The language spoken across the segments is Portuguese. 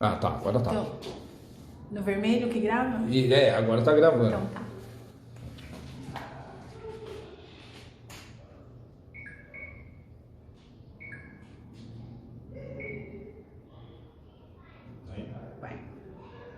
Ah, tá, agora tá. Então, no vermelho que grava? Agora tá gravando. Então tá. Vai.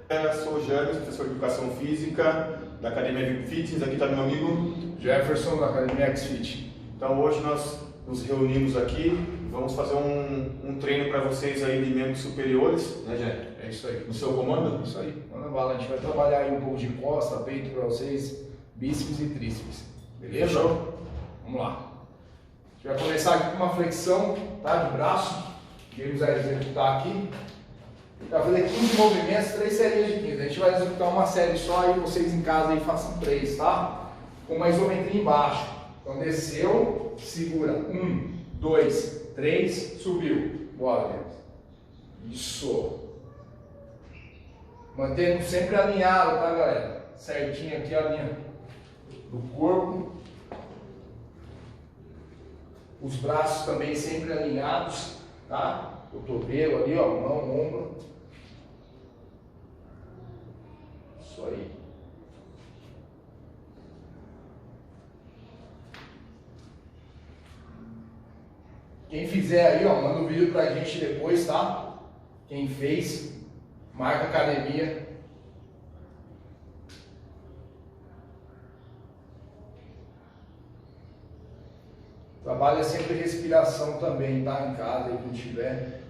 Eu sou o James, professor de Educação Física da Academia Vivo Fitness. Aqui está meu amigo Jefferson, da Academia X-Fit. Então hoje nós nos reunimos aqui, vamos fazer um treino para vocês aí de membros superiores, né, Jé? É isso aí. No seu comando? Isso aí. Manda bala, a gente vai trabalhar aí um pouco de costa, peito para vocês, bíceps e tríceps. Beleza? Fechou? Vamos lá. A gente vai começar aqui com uma flexão, tá? De braço. Que ele vai executar aqui. Vai fazer 15 movimentos, 3 séries de 15. A gente vai executar uma série só e vocês em casa aí façam 3, tá? Com uma isometria embaixo. Então desceu, segura. 1, 2, 3, subiu. Bora, Deus. Isso. Mantendo sempre alinhado, tá, galera? Certinho aqui a linha do corpo. Os braços também sempre alinhados, tá? Cotovelo ali, ó, mão, ombro. Isso aí. Quem fizer aí, ó, manda um vídeo pra gente depois, tá? Quem fez, marca a academia. Trabalha sempre respiração também, tá? Em casa, aí quem tiver.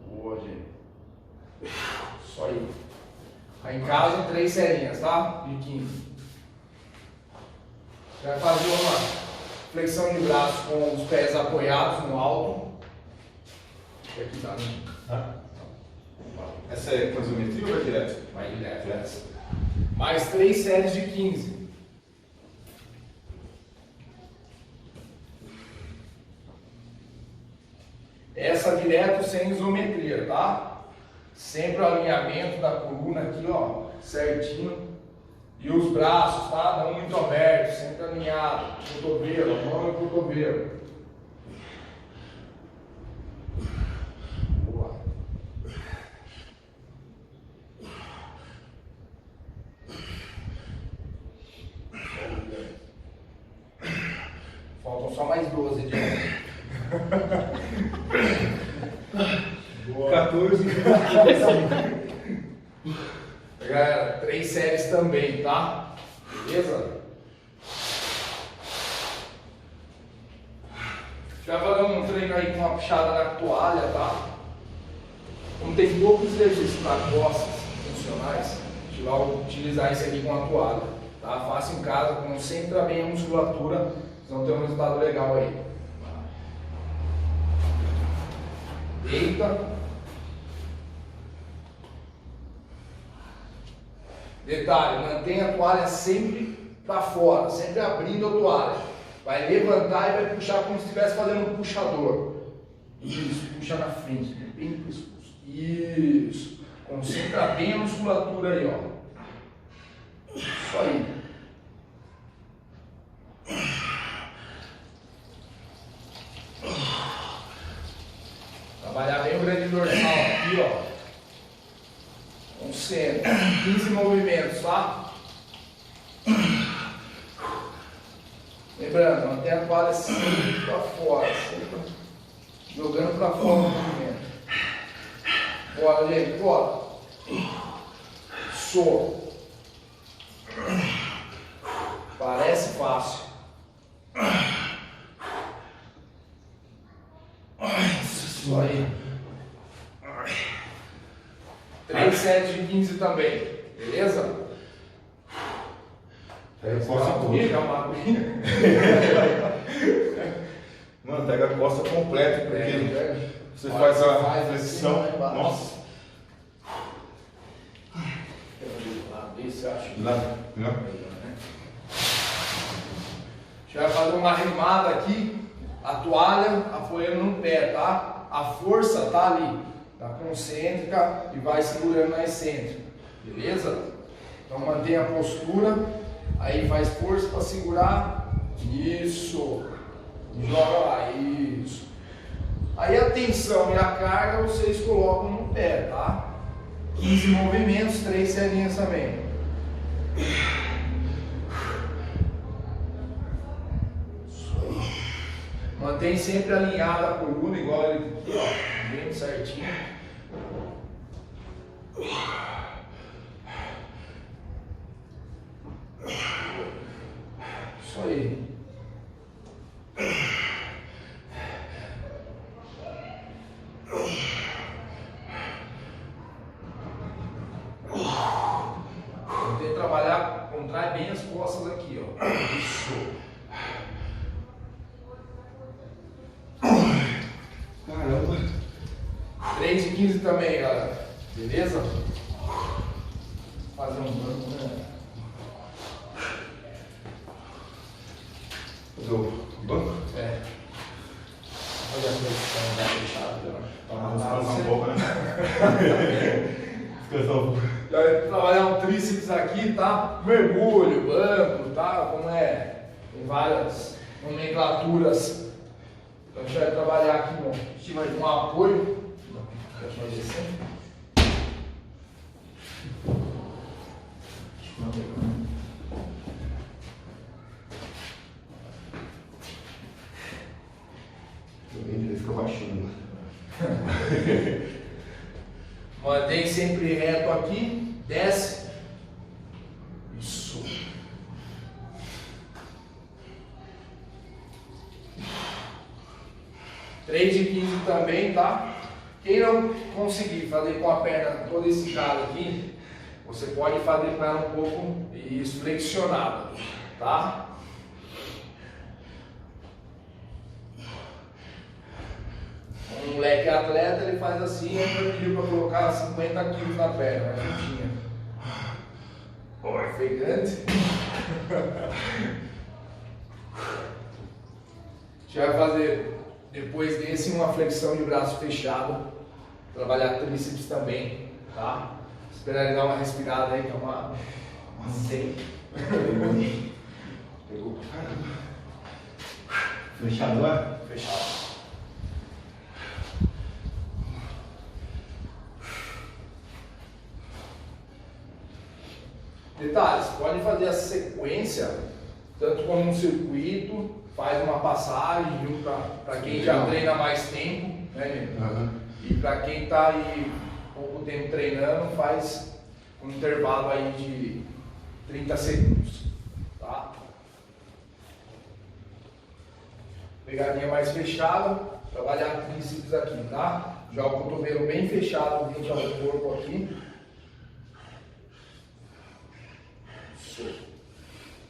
Boa, gente. Isso aí. Aí em casa, 3 serinhas, tá? De 15. Vai fazer uma flexão de braço com os pés apoiados no alto. Aqui tá, né? Essa é com isometria ou vai direto? Vai direto, essa. Mais 3 séries de 15. Essa direto sem isometria, tá? Sempre o alinhamento da coluna aqui, ó, certinho. E os braços, tá? Não muito abertos, sempre alinhado. Cotovelo, mão e cotovelo. Boa. Faltam só mais 12 de boa. 14. Galera, 3 séries também, tá? Beleza? Já vai fazer um treino aí com uma puxada na toalha, tá? Como tem poucos exercícios para costas funcionais, a gente vai utilizar isso aqui com a toalha, tá? Faça em casa, concentra bem a musculatura, vocês vão ter um resultado legal aí. Deita. Detalhe, mantenha a toalha sempre para fora, sempre abrindo a toalha. Vai levantar e vai puxar como se estivesse fazendo um puxador. Isso, puxa na frente, bem no pescoço. Isso. Concentra bem a musculatura aí, ó. Isso aí. Trabalhar bem o grande dorsal aqui, ó. Concentra. 15 movimentos, tá? Lembrando, mantém a toalha sempre para fora, sempre jogando para fora o movimento. Bora, gente, bora. Só. Parece fácil. Isso aí. 3 sets de 15 também, beleza? Pega a costa Pegar toda. uma aguinha. Mano, pega a costa completa, porque você faz a flexão. Assim, Nossa. Esse eu acho. Lá, A gente vai fazer uma remada aqui, a toalha apoiando no pé, tá? A força tá ali, tá concêntrica e vai segurando na excêntrica, beleza? Então mantenha a postura, Aí faz força para segurar. Isso. Joga lá. Isso. Aí a tensão e a carga vocês colocam no pé, tá? 15 movimentos, 3 serinhas também. Isso aí. Mantém sempre alinhada a coluna, igual ele aqui, ó. Bem certinho. Isso aí. Tentei trabalhar, contrai bem as costas aqui, ó. Isso. Caramba. 3 e 15 também, galera. Beleza? Fazer um banco, né? Fazer o banco? É. Olha a flexão da fechada. Descansar um pouco, né? Descansar um pouco. Já vai trabalhar um tríceps aqui, tá? Mergulho, banco, tá? Como é? Tem várias nomenclaturas. Então a gente vai trabalhar aqui em cima de um apoio. Deixa eu fazer assim. Ele fica baixinho. Mantém sempre reto aqui, desce. Isso. Três de 15 também, tá? Quem não conseguir fazer com a perna toda esticada aqui, você pode fazer com ela um pouco isso, flexionada, tá? Um moleque atleta, ele faz assim, ele pediu para colocar 50 quilos na perna, mas não tinha. Ofegante. A gente vai fazer, depois desse, uma flexão de braço fechado, trabalhar tríceps também, tá? Esperar ele dar uma respirada aí, que é uma 100. Pegou pra caramba. Fechado lá? Fechado. Detalhes, pode fazer a sequência, tanto como um circuito, faz uma passagem, para quem já treina mais tempo, né, gente? Uhum. E para quem está aí pouco tempo treinando, faz um intervalo aí de 30 segundos, tá? Pegadinha mais fechada, trabalhar tríceps aqui, tá? Já o cotovelo bem fechado frente ao corpo aqui.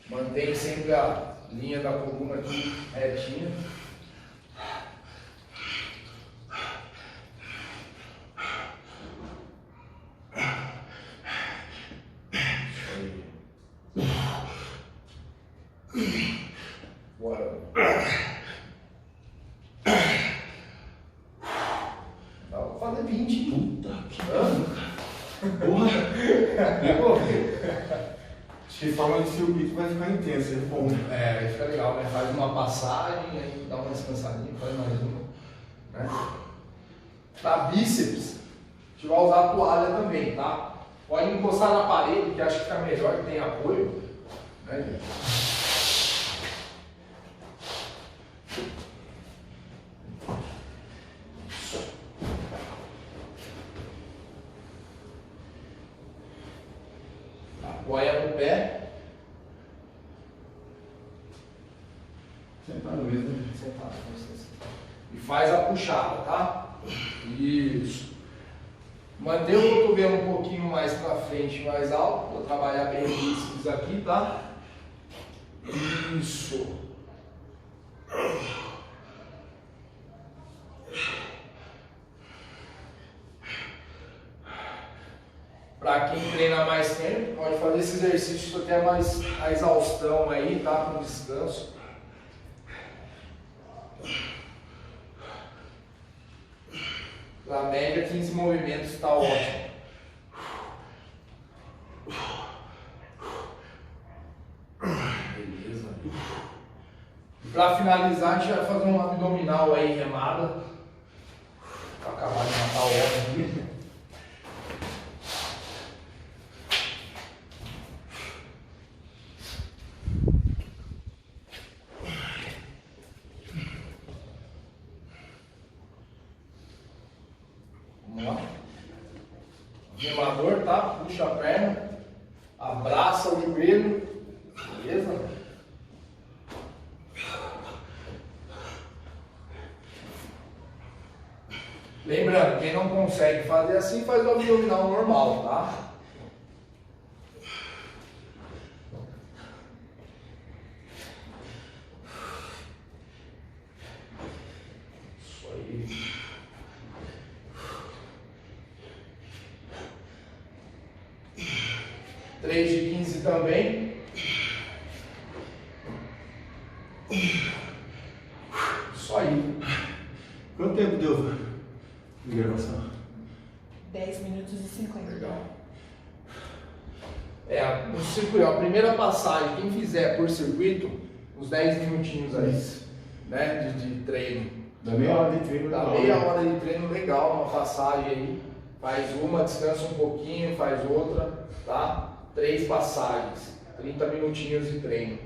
Mantém sempre a linha da coluna aqui retinha. Bora. Dá pra fazer 20. Puta que pariu. Porra! Pegou, acho que forma de circuito vai ficar intensa, é bom. É, aí fica legal, né? Faz uma passagem, aí dá uma descansadinha, faz mais uma. Né? Pra bíceps, a gente vai usar a toalha também, tá? Pode encostar na parede, que acho que fica melhor, que tem apoio. Né, gente? Apoia no pé. Sentado mesmo. Sentado. E faz a puxada, tá? Isso. Mantém o cotovelo um pouquinho mais pra frente, mais alto, para trabalhar bem os bíceps aqui, tá? Isso. Para quem treina mais tempo, pode fazer esse exercício até mais a exaustão aí, tá? Com descanso. Na média, 15 movimentos está ótimo. Para finalizar, a gente vai fazer um abdominal aí, remada. Para acabar de matar o homem aqui. Vamos lá. Remador, tá? Puxa a perna. Abraça o joelho. Beleza? Lembrando, quem não consegue fazer assim, faz o abdominal normal, tá? Isso aí. Três de 15 também. Isso aí. Quanto tempo deu de gravação? 10 minutos e 50. Legal. No circuito, a primeira passagem, quem fizer por circuito, uns 10 minutinhos aí, né, de treino. Dá meia hora de treino. Dá meia hora de treino legal, uma passagem aí. Faz uma, descansa um pouquinho, faz outra, tá? 3 passagens, 30 minutinhos de treino.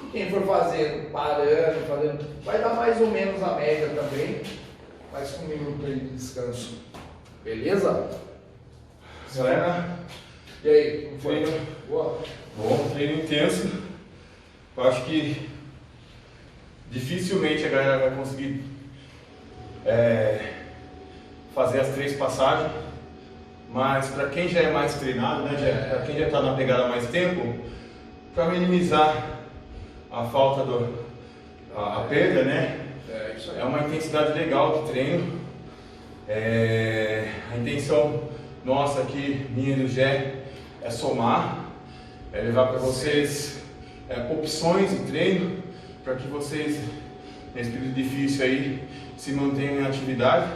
E quem for fazendo, fazendo, vai dar mais ou menos a média também, mais um minuto aí de descanso. Beleza? Galera, E aí, como foi? treino. Boa? Bom, treino intenso. Eu acho que dificilmente a galera vai conseguir fazer as 3 passagens. Mas para quem já é mais treinado, né, para quem já está na pegada há mais tempo, para minimizar a falta a perda, né? Isso aí. É uma intensidade legal de treino. A intenção nossa aqui, minha e do Gé, é somar, é levar para vocês opções de treino, para que vocês, nesse período difícil aí, se mantenham em atividade.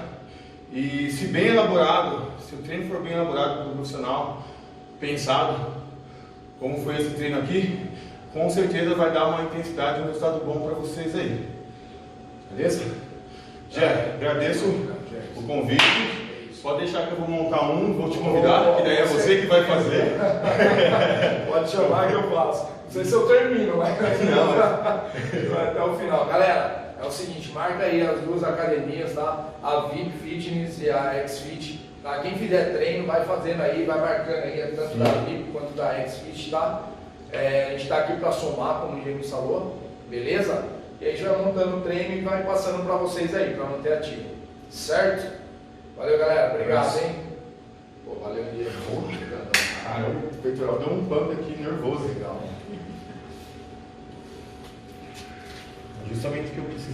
E se bem elaborado, se o treino for bem elaborado pelo profissional, pensado, como foi esse treino aqui, com certeza vai dar uma intensidade e um resultado bom para vocês aí. Beleza? Jé, agradeço o convite. Pode deixar que eu vou montar vou te convidar, que daí é você que vai fazer. Pode chamar que eu faço. Não sei se eu termino, mas Não, vai até o final. Galera, é o seguinte, marca aí as 2 academias, tá? A VIP Fitness e a X-Fit. Tá? Quem fizer treino, vai fazendo aí, vai marcando aí, tanto da VIP quanto da X-Fit, tá? A gente tá aqui para somar, como o James falou, beleza? E aí a gente vai montando o treino e vai passando para vocês aí, para manter ativo. Certo? Valeu, galera. Obrigado, hein? Pô, valeu, Diego. Cara, o peitoral deu um pump aqui nervoso. Legal. Justamente o que eu preciso.